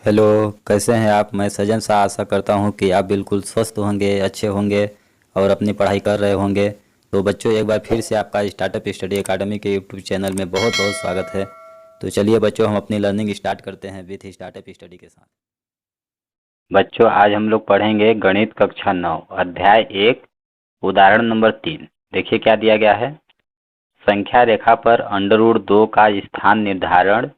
Hello. कैसे हैं आप? मैं सजन सा आशा करता हूं कि आप बिल्कुल स्वस्थ होंगे, अच्छे होंगे और अपनी पढ़ाई कर रहे होंगे। तो बच्चों, एक बार फिर से आपका स्टार्टअप स्टडी एकेडमी के यूट्यूब चैनल में बहुत बहुत स्वागत है। तो चलिए बच्चों, हम अपनी लर्निंग स्टार्ट करते हैं विथ स्टार्टअप स्टडी के साथ। बच्चों, आज हम लोग पढ़ेंगे गणित कक्षा 9 अध्याय 1 उदाहरण नंबर 3। देखिए क्या दिया गया है। संख्या रेखा पर √2 का स्थान निर्धारण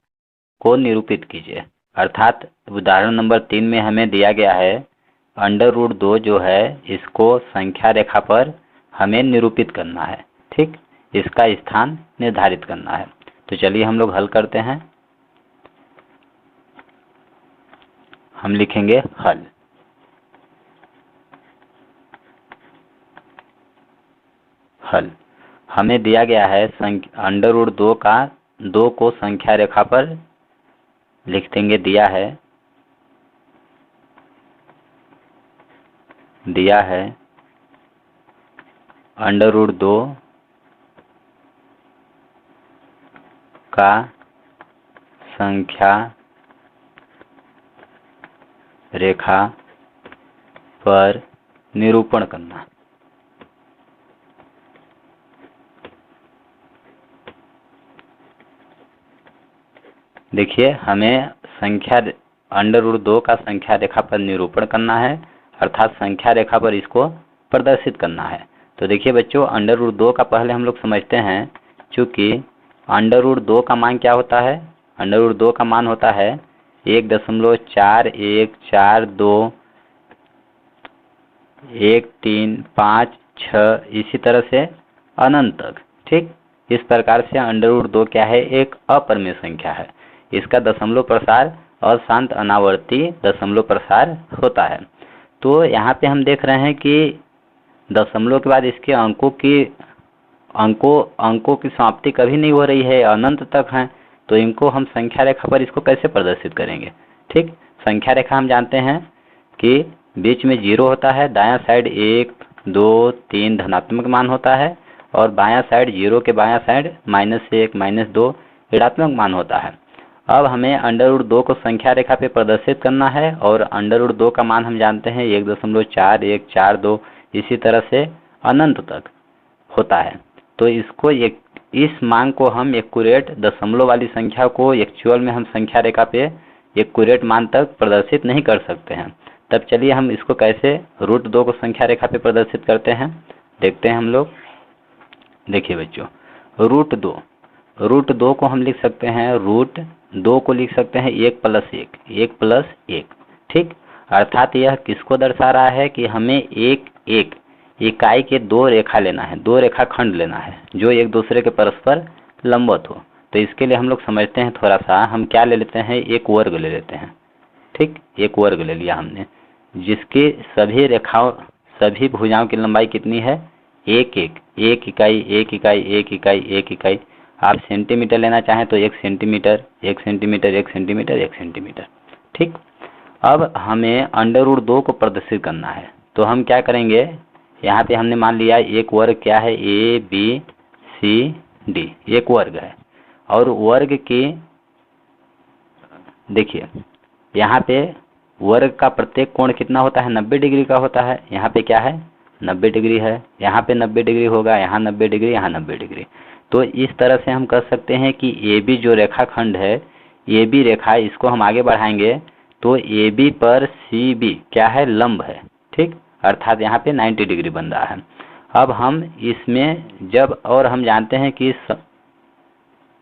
को निरूपित कीजिए। अर्थात उदाहरण नंबर 3 में हमें दिया गया है √2 जो है इसको संख्या रेखा पर हमें निरूपित करना है। ठीक, इसका स्थान निर्धारित करना है। तो चलिए हम लोग हल करते हैं। हम लिखेंगे हल। हल हमें दिया गया है √2 का 2 को संख्या रेखा पर लिख देंगे। दिया है √2 का संख्या रेखा पर निरूपण करना। देखिए, हमें √2 का संख्या रेखा पर निरूपण करना है, अर्थात संख्या रेखा पर इसको प्रदर्शित करना है। तो देखिए बच्चों, √2 का पहले हम लोग समझते हैं। चूंकि √2 का मान क्या होता है? √2 का मान होता है 1.4142 1 3 5 6 इसी तरह से अनंत तक। ठीक, इस प्रकार से √2 क्या है? एक अपरिमेय संख्या है। इसका दशमलव प्रसार अशांत अनावर्ती दशमलव प्रसार होता है। तो यहाँ पे हम देख रहे हैं कि दशमलव के बाद इसके अंकों की समाप्ति कभी नहीं हो रही है, अनंत तक है। तो इनको हम संख्या रेखा पर इसको कैसे प्रदर्शित करेंगे? ठीक, संख्या रेखा हम जानते हैं कि बीच में 0 होता है, दायां साइड 1 2 3 धनात्मक मान होता है और बायां साइड 0 के बायां साइड -1 -2 ऋणात्मक मान होता है। अब हमें √2 को संख्या रेखा पे प्रदर्शित करना है और √2 का मान हम जानते हैं 1.4142 इसी तरह से अनंत तक होता है। तो इस मान को हम एक्यूरेट दशमलव वाली संख्या को एक्चुअल में हम संख्या रेखा पे एक्यूरेट मान तक प्रदर्शित नहीं कर सकते हैं। तब चलिए हम इसको कैसे √2 को संख्या रेखा पे प्रदर्शित करते हैं, देखते हैं हम लोग। देखिए बच्चों, √2 को हम लिख सकते हैं, √2 को लिख सकते हैं 1 + 1। ठीक, अर्थात यह किसको दर्शा रहा है कि हमें एक इकाई के 2 रेखा लेना है, 2 रेखाखंड लेना है जो एक दूसरे के परस्पर लंबवत हो। तो इसके लिए हम लोग समझते हैं थोड़ा सा, हम क्या ले लेते हैं? एक वर्ग ले लेते हैं। ठीक, एक वर्ग ले लिया हमने, जिसके सभी भुजाओं की लंबाई कितनी है? एक इकाई, एक इकाई, एक इकाई, एक इकाई। आप सेंटीमीटर लेना चाहें तो 1 सेंटीमीटर, 1 सेंटीमीटर, 1 सेंटीमीटर, 1 सेंटीमीटर। ठीक, अब हमें √2 को प्रदर्शित करना है। तो हम क्या करेंगे? यहाँ पे हमने मान लिया एक वर्ग क्या है? ABCD एक वर्ग है। और वर्ग की देखिए, यहाँ पे वर्ग का प्रत्येक कोण कितना होता है? 90 डिग्री का होता है। यहाँ पे क्या है? 90 डिग्री है। यहाँ पे 90 डिग्री होगा, यहाँ 90 डिग्री, यहाँ 90 डिग्री। तो इस तरह से हम कर सकते हैं कि AB जो रेखाखंड है, AB रेखा, इसको हम आगे बढ़ाएंगे तो AB पर CB क्या है? लंब है। ठीक, अर्थात यहाँ पे 90 डिग्री बन रहा है। अब हम इसमें और हम जानते हैं कि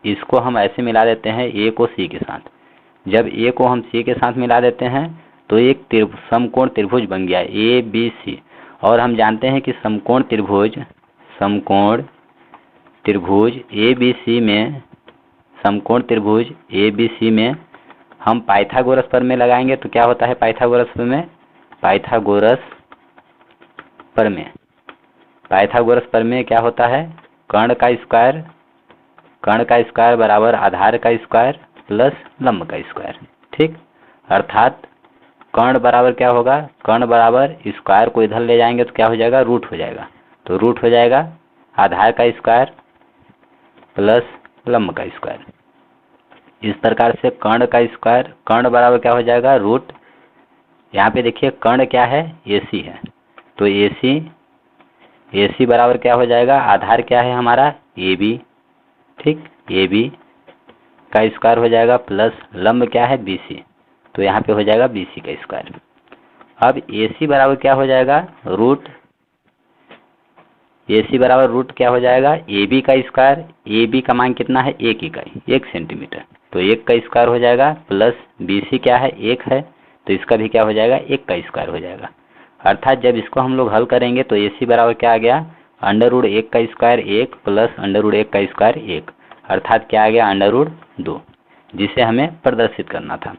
इसको हम ऐसे मिला देते हैं A को C के साथ। जब A को हम C के साथ मिला देते हैं तो एक समकोण त्रिभुज बन गया ABC। और हम जानते हैं कि समकोण त्रिभुज ABC में हम पाइथागोरस प्रमेय लगाएंगे तो क्या होता है? पाइथागोरस प्रमेय क्या होता है? कर्ण का स्क्वायर बराबर आधार का स्क्वायर प्लस लंब का स्क्वायर। ठीक, अर्थात कर्ण बराबर क्या होगा? कर्ण बराबर स्क्वायर को इधर ले जाएंगे तो क्या हो जाएगा? रूट हो जाएगा। तो रूट हो जाएगा आधार का स्क्वायर प्लस लंब का स्क्वायर। इस प्रकार से कर्ण का स्क्वायर, कर्ण बराबर क्या हो जाएगा, रूट, यहाँ पे देखिए कर्ण क्या है, AC है, तो AC बराबर क्या हो जाएगा, आधार क्या है हमारा AB, ठीक, AB का स्क्वायर हो जाएगा प्लस लंब क्या है BC, तो यहाँ पे हो जाएगा BC का स्क्वायर। अब AC बराबर क्या हो जाएगा, रूट, AC बराबर रूट क्या हो जाएगा, AB का स्क्वायर, AB का मान कितना है, 1 इकाई, 1 सेंटीमीटर, तो 1 का स्क्वायर हो जाएगा प्लस BC क्या है, 1 है, तो इसका भी क्या हो जाएगा, 1 का स्क्वायर हो जाएगा। अर्थात जब इसको हम लोग हल करेंगे तो AC बराबर क्या आ गया, अंडर रूट 1 का स्क्वायर 1 प्लस अंडर रूट 1 का स्क्वायर 1, अर्थात क्या आ गया, अंडर रूट 2, जिसे हमें प्रदर्शित करना था।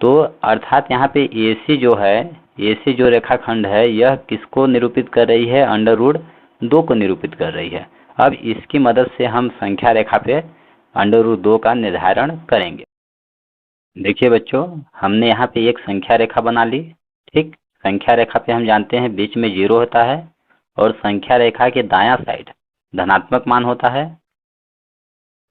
तो अर्थात यहाँ पे AC जो है, AC जो रेखाखंड है यह किसको निरूपित कर रही है, अंडर रूट 2 को निरूपित कर रही है। अब इसकी मदद से हम संख्या रेखा पे अंडर रूट 2 का निर्धारण करेंगे। देखिए बच्चों, हमने यहाँ पे एक संख्या रेखा बना ली, ठीक। संख्या रेखा पे हम जानते हैं बीच में 0 होता है और संख्या रेखा के दायां साइड धनात्मक मान होता है,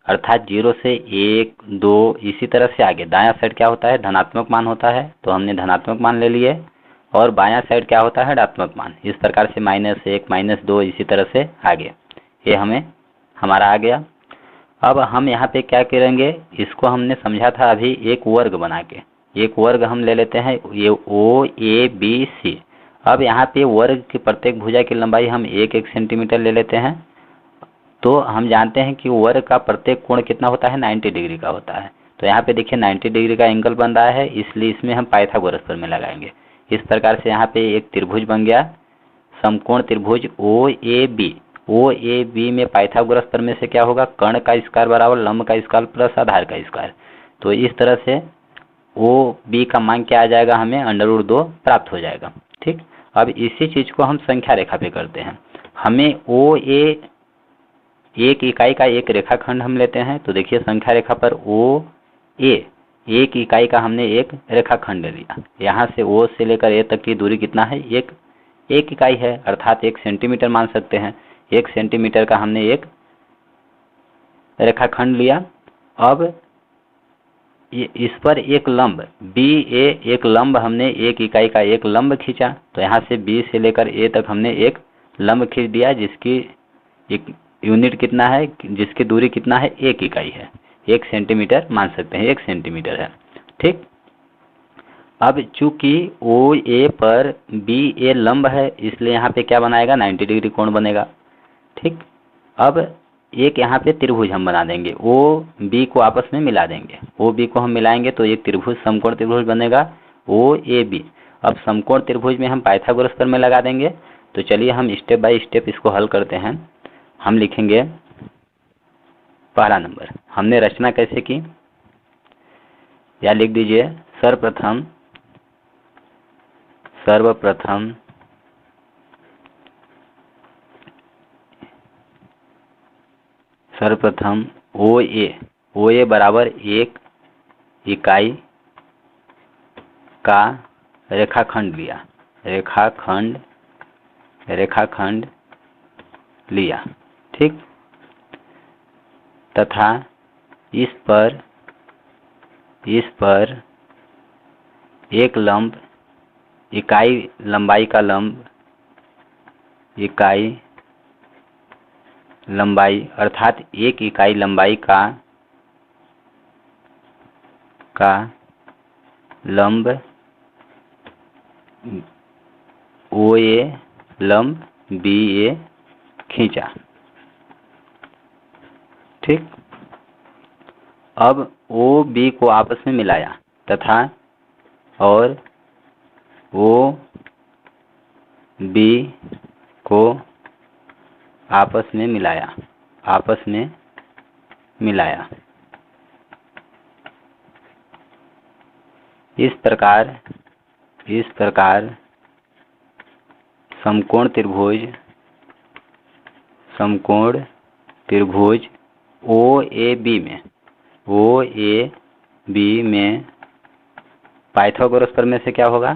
अर्थात 0 से 1, 2 इसी तरह से आगे दायां साइड क्या होता है, धनात्मक मान होता है, तो हमने धनात्मक मान ले लिए, और बायां साइड क्या होता है, ऋणात्मक मान, इस प्रकार से -1, -2 इसी तरह से आगे, ये हमें हमारा आ गया। अब हम यहाँ पे क्या करेंगे, इसको हमने समझा था अभी एक वर्ग बना के, एक वर्ग हम ले लेते हैं, ये OABC। अब यहाँ पे वर्ग की प्रत्येक भुजा की लंबाई हम 1-1 सेंटीमीटर ले लेते हैं, तो हम जानते हैं कि वर्ग का प्रत्येक कोण कितना होता है, 90 डिग्री का होता है, तो यहाँ पे देखिए 90 डिग्री का एंगल बन रहा है, इसलिए इसमें हम पाइथागोरस प्रमेय लगाएंगे। इस प्रकार से यहाँ पे एक त्रिभुज बन गया, समकोण त्रिभुज OAB। OAB में पाइथागोरस प्रमेय से क्या होगा, कर्ण का स्क्वायर बराबर लंब का स्क्वायर प्लस आधार का स्क्वायर, तो इस तरह से OB का मान क्या आ जाएगा, हमें अंडर रूट 2 प्राप्त हो जाएगा, ठीक। अब इसी चीज को हम संख्या रेखा पे करते हैं, हमें OA 1 इकाई का एक रेखाखंड हम लेते हैं, तो देखिए संख्या रेखा पर OA 1 इकाई का हमने एक रेखाखंड ले लिया, यहाँ से O से लेकर A तक की दूरी कितना है, 1 इकाई है, अर्थात 1 सेंटीमीटर मान सकते हैं। 1 सेंटीमीटर का हमने एक रेखाखंड लिया। अब इस पर एक लंब BA, एक लंब हमने 1 इकाई का एक लंब खींचा, तो यहाँ से B से लेकर A तक हमने एक लंब खींच दिया, जिसकी एक यूनिट कितना है, जिसकी दूरी कितना है, 1 इकाई है, 1 सेंटीमीटर मान सकते हैं, 1 सेंटीमीटर है, ठीक। अब चूंकि OA पर BA लंब है, इसलिए यहाँ पे क्या बनाएगा, 90 डिग्री कोण बनेगा, ठीक। अब एक यहाँ पे त्रिभुज हम बना देंगे, OB को आपस में मिला देंगे, OB को हम मिलाएंगे तो एक त्रिभुज, समकोण त्रिभुज बनेगा OAB। अब समकोण त्रिभुज में हम पाइथागोरस प्रमेय लगा देंगे, तो चलिए हम स्टेप बाय स्टेप इसको हल करते हैं। हम लिखेंगे पहला नंबर, हमने रचना कैसे की, या लिख दीजिए, सर्वप्रथम OA बराबर 1 इकाई का रेखाखंड लिया, रेखाखंड लिया, ठीक। तथा इस पर एक लंब, इकाई लंबाई का लंब, इकाई लंबाई अर्थात 1 इकाई लंबाई का लंब OA लंब BA खींचा, ठीक। अब OB को आपस में मिलाया तथा और OB को आपस में मिलाया, इस प्रकार समकोण त्रिभुज OAB में पाइथागोरस प्रमेय से क्या होगा,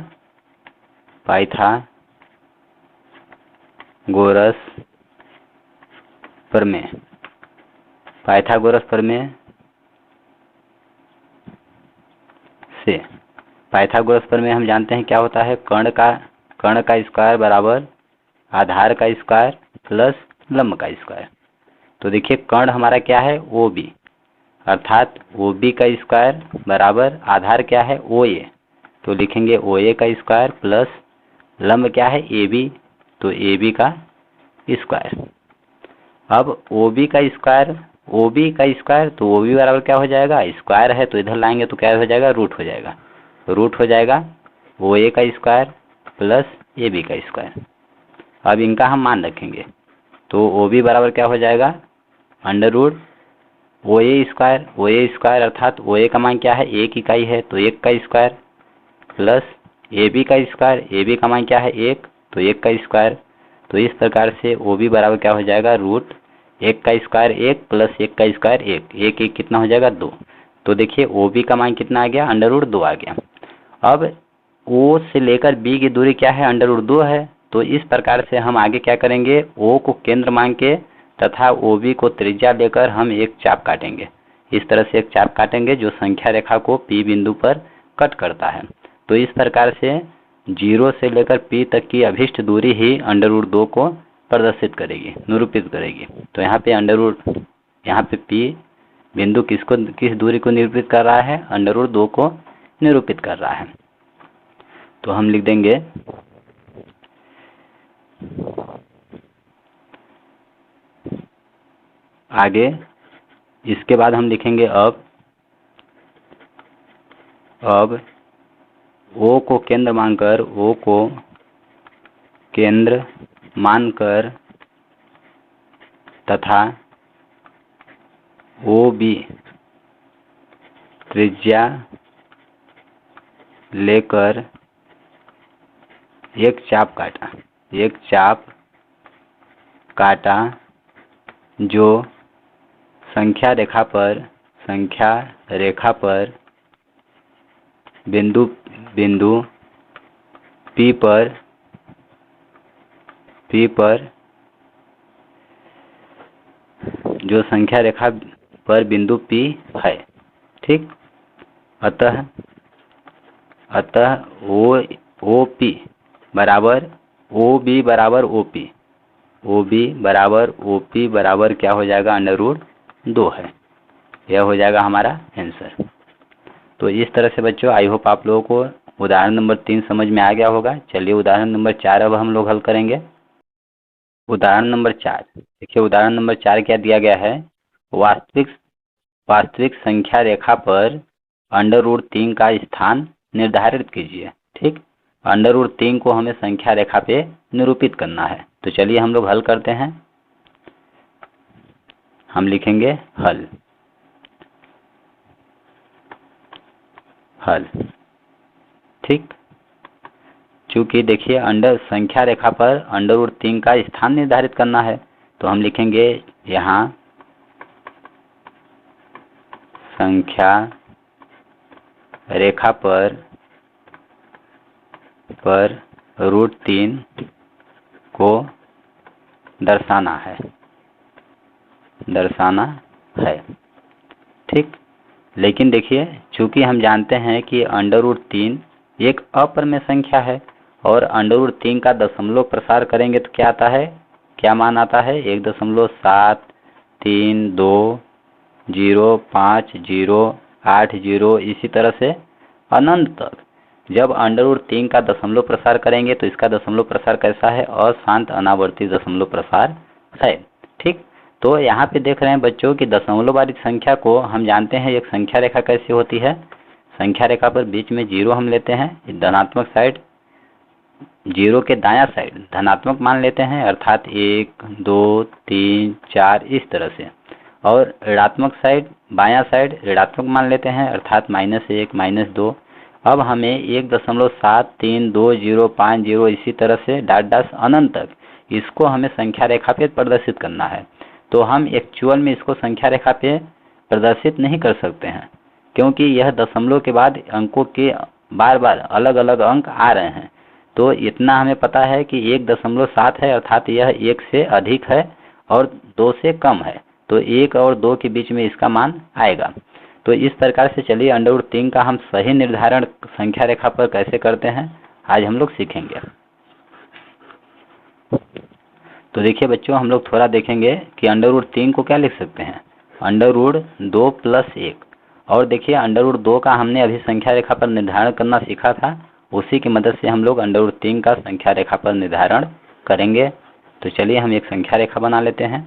पाइथागोरस प्रमेय से पाइथागोरस प्रमेय हम जानते हैं क्या होता है, कर्ण का स्क्वायर बराबर आधार का स्क्वायर प्लस लंब का स्क्वायर। तो देखिए कर्ण हमारा क्या है, ओ बी, अर्थात ओ बी का स्क्वायर बराबर आधार क्या है, ओ ए, तो लिखेंगे ओ ए का स्क्वायर प्लस लंब क्या है, ए बी, तो ए बी का स्क्वायर। अब ओ बी का स्क्वायर तो ओ बी बराबर क्या हो जाएगा, स्क्वायर है तो इधर लाएंगे तो क्या हो जाएगा, रूट हो जाएगा ओ ए का स्क्वायर प्लस ए बी का स्क्वायर। अब इनका हम मान रखेंगे तो ओ बी बराबर क्या हो जाएगा, अंडर रूट ओ ए स्क्वायर अर्थात ओ ए का मान क्या है, एक इकाई है तो एक का स्क्वायर प्लस ए बी का स्क्वायर, ए बी का मान क्या है, एक, तो एक का स्क्वायर। तो इस प्रकार से ओ बी बराबर क्या हो जाएगा, रूट एक का स्क्वायर एक प्लस एक का स्क्वायर एक एक कितना हो जाएगा, 2। तो देखिए ओ बी का मान कितना आ गया, अंडर रूट 2 आ गया। अब ओ से लेकर बी की दूरी क्या है, अंडर रूट 2 है। तो इस प्रकार से हम आगे क्या करेंगे, ओ को केंद्र मान के तथा ओ बी को त्रिज्या लेकर हम एक चाप काटेंगे। इस तरह से एक चाप काटेंगे जो संख्या रेखा को पी बिंदु पर कट करता है। तो इस प्रकार से 0 से लेकर पी तक की अभिष्ट दूरी ही अंडर रूट 2 को प्रदर्शित करेगी, निरूपित करेगी। तो यहाँ पे पी बिंदु किस दूरी को निरूपित कर रहा है, अंडर रूट 2 को निरूपित कर रहा है। तो हम लिख देंगे आगे, इसके बाद हम लिखेंगे अब ओ को केंद्र मानकर तथा ओ बी त्रिज्या लेकर एक चाप काटा जो संख्या रेखा पर बिंदु P पर जो संख्या रेखा पर बिंदु P है, ठीक। अतः ओ पी बराबर ओ बी बराबर ओ पी बराबर क्या हो जाएगा, अंडर रूट 2 है। यह हो जाएगा हमारा आंसर। तो इस तरह से बच्चों आई होप आप लोगों को उदाहरण नंबर 3 समझ में आ गया होगा। चलिए उदाहरण नंबर 4 अब हम लोग हल करेंगे। उदाहरण नंबर 4 देखिए, उदाहरण नंबर 4 क्या दिया गया है, वास्तविक संख्या रेखा पर अंडर रूट 3 का स्थान निर्धारित कीजिए, ठीक। अंडर रूट 3 को हमें संख्या रेखा पे निरूपित करना है। तो चलिए हम लोग हल करते हैं। हम लिखेंगे हल, ठीक। चूंकि देखिए संख्या रेखा पर अंडर रूट 3 का स्थान निर्धारित करना है, तो हम लिखेंगे यहाँ संख्या रेखा पर रूट 3 को दर्शाना है, ठीक। लेकिन देखिए चूंकि हम जानते हैं कि अंडर रूट 3 एक अपरिमेय संख्या है और अंडर रूट 3 का दशमलव प्रसार करेंगे तो क्या आता है, क्या मान आता है, 1.73205080 इसी तरह से अनंत तक। जब अंडर रूट 3 का दशमलव प्रसार करेंगे तो इसका दशमलव प्रसार कैसा है, अशांत अनावर्ती दशमलव प्रसार है, ठीक। तो यहाँ पे देख रहे हैं बच्चों कि दशमलव वाली संख्या को हम जानते हैं एक संख्या रेखा कैसी होती है। संख्या रेखा पर बीच में 0 हम लेते हैं, धनात्मक साइड 0 के दायां साइड धनात्मक मान लेते हैं, अर्थात 1 2 3 4 इस तरह से, और ऋणात्मक साइड बायां साइड ऋणात्मक मान लेते हैं, अर्थात -1 -2। अब हमें 1.732050 इसी तरह से डॉट अनंत तक इसको हमें संख्या रेखा पे प्रदर्शित करना है। तो हम एक्चुअल में इसको संख्या रेखा पे प्रदर्शित नहीं कर सकते हैं, क्योंकि यह दशमलव के बाद अंकों के बार बार अलग अलग अंक आ रहे हैं। तो इतना हमें पता है कि 1.7 है, अर्थात यह 1 से अधिक है और 2 से कम है, तो 1 और 2 के बीच में इसका मान आएगा। तो इस प्रकार से चलिए √3 का हम सही निर्धारण संख्या रेखा पर कैसे करते हैं आज हम लोग सीखेंगे। तो देखिए बच्चों, हम लोग थोड़ा देखेंगे कि √3 को क्या लिख सकते हैं, √2 + 1। और देखिए √2 का हमने अभी संख्या रेखा पर निर्धारण करना सीखा था, उसी की मदद से हम लोग √3 का संख्या रेखा पर निर्धारण करेंगे। तो चलिए हम एक संख्या रेखा बना लेते हैं।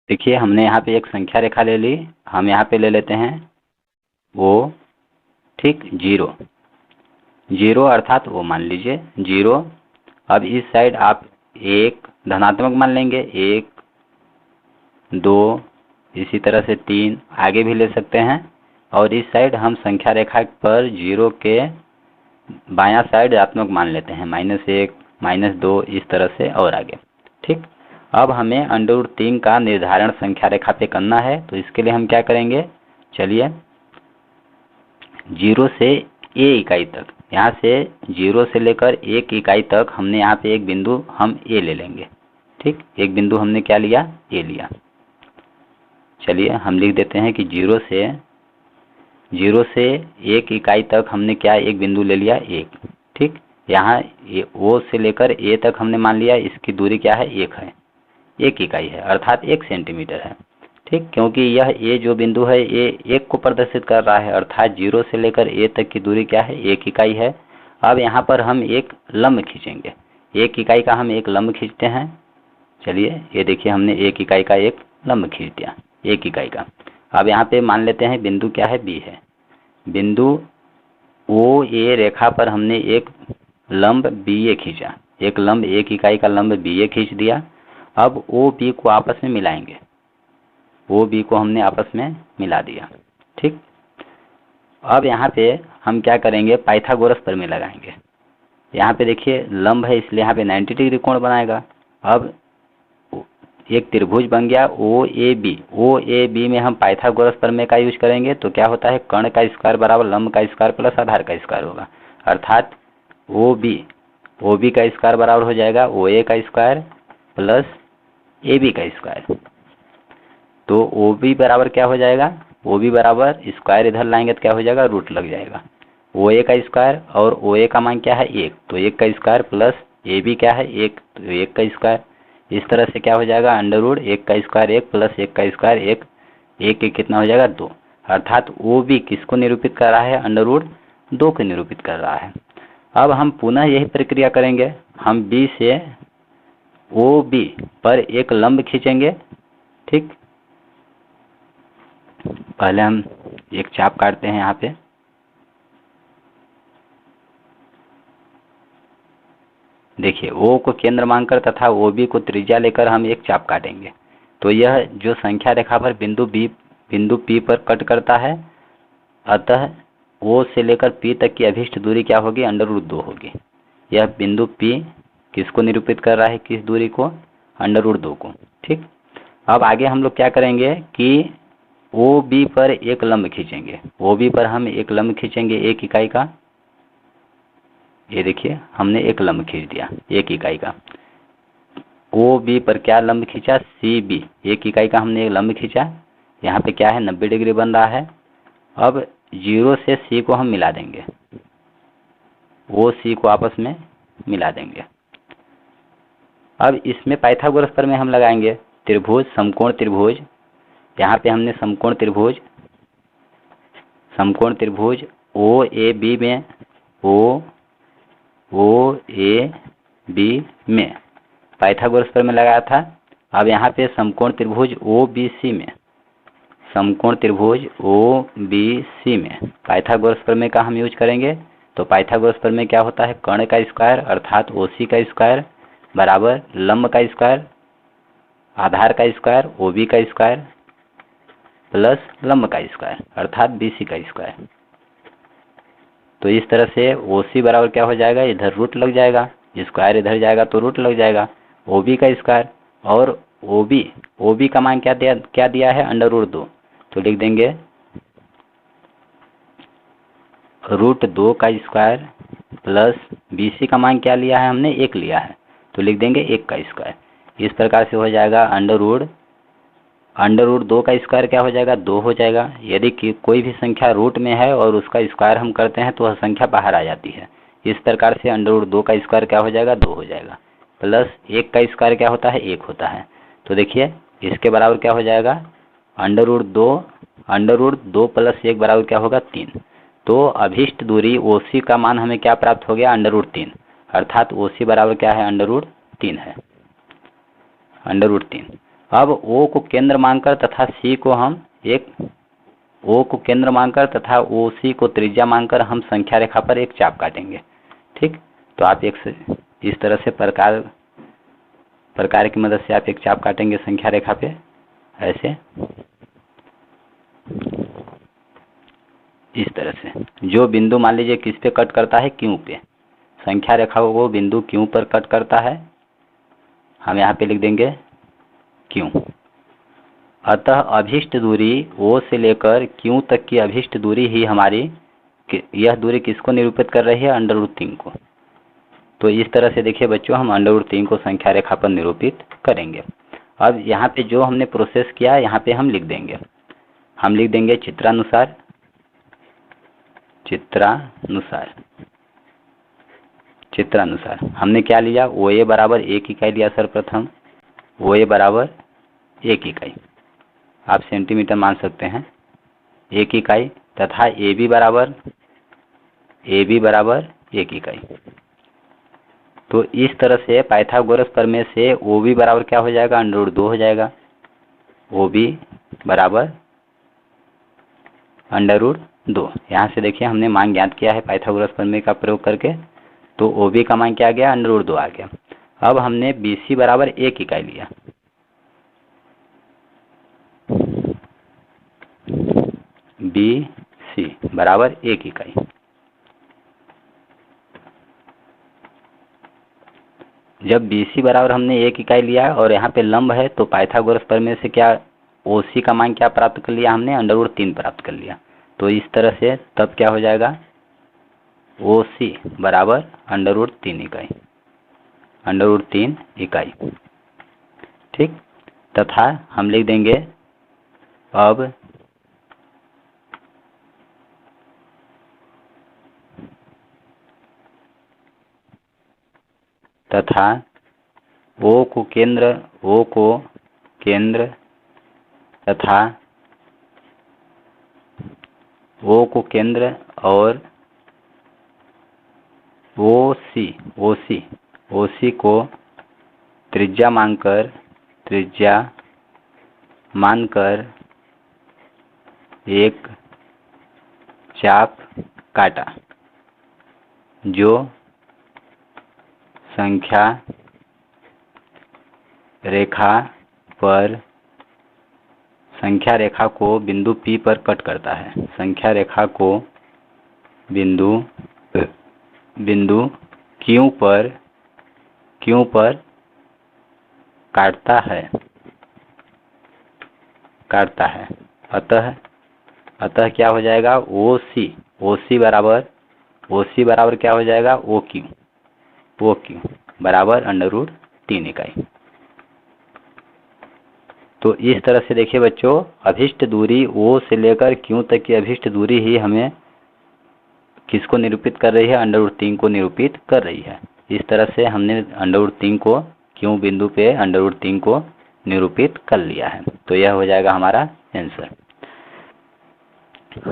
देखिए हमने यहाँ पे एक संख्या रेखा ले ली, हम यहाँ पे ले लेते हैं वो, ठीक, 0 अर्थात वो मान लीजिए 0। अब इस साइड आप 1 धनात्मक मान लेंगे, 1 2 इसी तरह से 3 आगे भी ले सकते हैं। और इस साइड हम संख्या रेखा पर 0 के बायां साइड ऋणात्मक मान लेते हैं, -1 -2 इस तरह से और आगे, ठीक। अब हमें √3 का निर्धारण संख्या रेखा पे करना है, तो इसके लिए हम क्या करेंगे, चलिए 0 से a इकाई तक, यहाँ से 0 से लेकर 1 इकाई तक हमने यहाँ पे एक बिंदु हम a ले लेंगे, ठीक। एक बिंदु हमने क्या लिया, a लिया। चलिए हम लिख देते हैं कि 0 से 1 इकाई तक हमने क्या एक बिंदु ले लिया, 1, ठीक। यहाँ O से लेकर a तक हमने मान लिया इसकी दूरी क्या है, 1 है, 1 इकाई है अर्थात 1 सेंटीमीटर है, ठीक। क्योंकि यह a जो बिंदु है ये 1 को प्रदर्शित कर रहा है अर्थात 0 से लेकर a तक की दूरी क्या है, 1 इकाई है। अब यहाँ पर हम एक लंब खींचेंगे, 1 इकाई का हम एक लंब खींचते हैं। चलिए ये देखिए हमने 1 इकाई का एक लंब खींच दिया, 1 इकाई का। अब यहाँ पे मान लेते हैं बिंदु क्या है, B है। बिंदु OA रेखा पर हमने एक लंब BA खींचा, एक लंब 1 इकाई का लंब BA खींच दिया। अब OB को आपस में मिलाएंगे, OB को हमने आपस में मिला दिया, ठीक। अब यहाँ पे हम क्या करेंगे, पाइथागोरस प्रमेय लगाएंगे। यहाँ पे देखिए लंब है इसलिए यहाँ पे 90 डिग्री कोण बनाएगा। अब एक त्रिभुज बन गया OAB में हम पाइथागोरस प्रमेय का यूज करेंगे तो क्या होता है, कर्ण का स्क्वायर बराबर लंब का स्क्वायर प्लस आधार का स्क्वायर होगा, अर्थात OB का स्क्वायर बराबर हो जाएगा OA का स्क्वायर प्लस AB का स्क्वायर। तो OB बराबर क्या हो जाएगा, OB बराबर स्क्वायर इधर लाएंगे तो क्या हो जाएगा, रूट लग जाएगा। OA का स्क्वायर और OA का मान क्या है, 1, तो 1 का स्क्वायर प्लस AB क्या है, 1, तो 1 का स्क्वायर। इस तरह से क्या हो जाएगा, √1 का स्क्वायर 1 प्लस 1 का स्क्वायर 1, 1 कितना हो जाएगा, 2, अर्थात OB किसको निरूपित कर रहा है, √2 को निरूपित कर रहा है। अब हम पुनः यही प्रक्रिया करेंगे, हम B से OB पर एक लंब खींचेंगे, ठीक। पहले हम एक चाप काटते हैं यहाँ पे, देखिए O को केंद्र मानकर तथा OB को त्रिज्या लेकर हम एक चाप काटेंगे। तो यह जो संख्या रेखा पर बिंदु P पर कट करता है, अतः O से लेकर P तक की अभिष्ट दूरी क्या होगी, √2 होगी। यह बिंदु P किसको निरूपित कर रहा है, किस दूरी को, √2 को, ठीक। अब आगे हम लोग क्या करेंगे कि OB पर एक लंब खींचेंगे, OB पर हम एक लंब खींचेंगे 1 इकाई का। ये देखिए हमने एक लंब खींच दिया 1 इकाई का। OB पर क्या लंब खींचा, CB, 1 इकाई का हमने एक लंब खींचा। यहाँ पे क्या है, 90 डिग्री बन रहा है। अब 0 से C को हम मिला देंगे, OC को आपस में मिला देंगे। अब इसमें पाइथागोरस प्रमेय हम लगाएंगे, त्रिभुज समकोण त्रिभुज। यहाँ पे हमने समकोण त्रिभुज OAB में OAB में पाइथागोरस प्रमेय लगाया था। अब यहाँ पे समकोण त्रिभुज OBC में पाइथागोरस प्रमेय का हम यूज करेंगे। तो पाइथागोरस प्रमेय क्या होता है, कर्ण का स्क्वायर अर्थात OC का स्क्वायर बराबर लंब का स्क्वायर आधार का स्क्वायर OB का स्क्वायर प्लस लंब का स्क्वायर अर्थात BC का स्क्वायर। तो इस तरह से OC बराबर क्या हो जाएगा, इधर रूट लग जाएगा, स्क्वायर इधर जाएगा तो रूट लग जाएगा, OB का स्क्वायर और OB का मान क्या दिया है, √2, तो लिख देंगे √2 का स्क्वायर प्लस BC का मान क्या लिया है हमने, 1 लिया है, तो लिख देंगे 1 का स्क्वायर। इस प्रकार से हो जाएगा अंडर रूट 2 का स्क्वायर क्या हो जाएगा, 2 हो जाएगा। यदि कि कोई भी संख्या रूट में है और उसका स्क्वायर हम करते हैं तो वह संख्या बाहर आ जाती है। इस प्रकार से अंडर रूट 2 का स्क्वायर क्या हो जाएगा, 2 हो जाएगा, प्लस 1 का स्क्वायर क्या होता है, 1 होता है। तो देखिए इसके बराबर क्या हो जाएगा, अंडर रूट 2 प्लस 1 बराबर क्या होगा, 3। तो अभिष्ट दूरी OC का मान हमें क्या प्राप्त हो गया, अंडर रूट 3, अर्थात OC बराबर क्या है, अंडर रूट 3 है, अंडर रूट 3। अब O को केंद्र मानकर तथा C को हम O को केंद्र मानकर तथा OC को त्रिज्या मानकर हम संख्या रेखा पर एक चाप काटेंगे। ठीक, तो आप इस तरह से प्रकार की मदद से आप एक चाप काटेंगे संख्या रेखा पे, ऐसे इस तरह से। जो बिंदु मान लीजिए किस पे कट करता है, Q पे, संख्या रेखा को बिंदु Q पर कट करता है, हम यहाँ पे लिख देंगे Q। अतः अभिष्ट दूरी O से लेकर Q तक की अभिष्ट दूरी ही हमारी, यह दूरी किसको निरूपित कर रही है, अंडर रूट 3 को। तो इस तरह से देखिए बच्चों, हम अंडर रूट 3 को संख्या रेखा पर निरूपित करेंगे। अब यहाँ पे जो हमने प्रोसेस किया यहाँ पे हम लिख देंगे, चित्रानुसार हमने क्या लिया, OA बराबर 1 इकाई लिया सर्वप्रथम, OA बराबर 1 इकाई, आप सेंटीमीटर मान सकते हैं, 1 इकाई, तथा AB बराबर 1 इकाई। तो इस तरह से पाइथागोरस प्रमेय से OB बराबर क्या हो जाएगा, अंडर रूट 2 हो जाएगा, OB बराबर अंडर रूट 2। यहाँ से देखिए हमने मान ज्ञात किया है पाइथागोरस प्रमेय का प्रयोग करके, तो OB का मान क्या आ गया, अंडर रूट 2 आ गया। अब हमने BC बराबर 1 इकाई लिया, BC बराबर 1 इकाई। जब BC बराबर हमने 1 इकाई लिया और यहाँ पे लंब है, तो पाइथागोरस प्रमेय से क्या OC का मान क्या प्राप्त कर लिया हमने, अंडर रूट 3 प्राप्त कर लिया। तो इस तरह से तब क्या हो जाएगा, OC बराबर अंडर रूट 3 इकाई, ठीक। तथा हम लिख देंगे अब तथा O को केंद्र तथा O को केंद्र और OC को त्रिज्या मानकर एक चाप काटा, जो संख्या रेखा को बिंदु P पर कट करता है, संख्या रेखा को बिंदु Q पर काटता है। अतः क्या हो जाएगा, OC बराबर क्या हो जाएगा, OQ बराबर अंडर रूट 3 इकाई। तो इस तरह से देखिए बच्चों, अभिष्ट दूरी O से लेकर Q तक की अभिष्ट दूरी ही हमें किसको निरूपित कर रही है, अंडर रूट 3 को निरूपित कर रही है। इस तरह से हमने अंडर रूट 3 को Q बिंदु पे अंडर रूट 3 को निरूपित कर लिया है। तो यह हो जाएगा हमारा आंसर।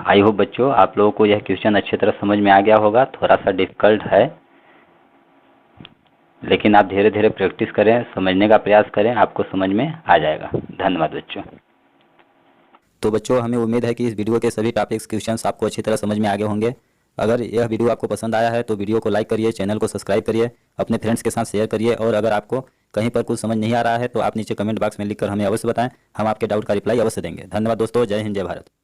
आई होप बच्चों आप लोगों को यह क्वेश्चन अच्छी तरह समझ में आ गया होगा। थोड़ा सा डिफिकल्ट है, लेकिन आप धीरे धीरे प्रैक्टिस करें, समझने का प्रयास करें, आपको समझ में आ जाएगा। धन्यवाद बच्चों। तो बच्चों हमें उम्मीद है कि इस वीडियो के सभी टॉपिक्स क्वेश्चंस आपको अच्छी तरह समझ में आ गए होंगे। अगर यह वीडियो आपको पसंद आया है तो वीडियो को लाइक करिए, चैनल को सब्सक्राइब करिए, अपने फ्रेंड्स के साथ शेयर करिए, और अगर आपको कहीं पर कुछ समझ नहीं आ रहा है तो आप नीचे कमेंट बॉक्स में लिखकर हमें अवश्य बताएं, हम आपके डाउट का रिप्लाई अवश्य देंगे। धन्यवाद दोस्तों, जय हिंद, जय भारत।